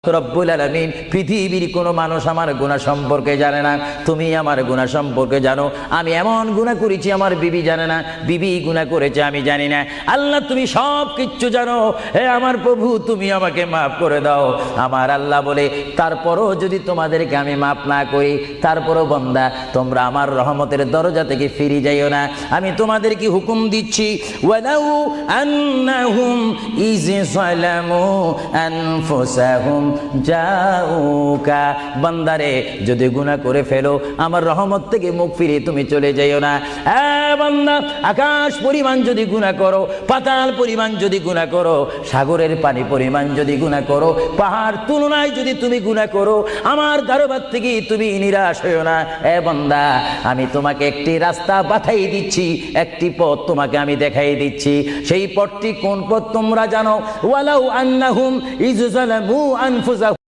রব্বুল আলামিন পৃথিবীর কোনো মানুষ আমার গুনাহ সম্পর্কে জানে না, তুমি আমার গুনাহ সম্পর্কে জানো। আমি এমন গুনাহ করেছি আমার বিবি জানে না, বিবি গুনাহ করেছে আমি জানি না। আল্লাহ তুমি সব কিচ্ছু জানো, হে আমার প্রভু তুমি আমাকে মাফ করে দাও। আমার আল্লাহ বলে তারপরও যদি তোমাদেরকে আমি মাফ না করি, তারপরও বান্দা তোমরা আমার রহমতের দরজা থেকে ফিরে যাইও না। আমি তোমাদেরকে হুকুম দিচ্ছি, ওয়ালাউ আন্নাহুম ইয যালামু আনফুসাহুম যাউকা, বান্দারে যদি গুনাহ করে ফেলো আমার রহমত থেকে মুখ ফিরিয়ে তুমি চলে যাইও না। বান্দা আকাশ পরিমাণ যদি গুনাহ করো, পাতাল পরিমাণ যদি গুনাহ করো, সাগরের পানি পরিমাণ যদি গুনাহ করো, পাহাড় তুলনায় যদি তুমি গুনাহ করো, আমার দরবার থেকে তুমি নিরাশ হইও না। বান্দা আমি তোমাকে একটি রাস্তা বাতাই দিচ্ছি, একটি পথ তোমাকে আমি দেখাই দিচ্ছি। সেই পথটি কোন পথ তোমরা জানো? ওয়ালাউ আন্নাহুম ইয যালামু আনফুসাহুম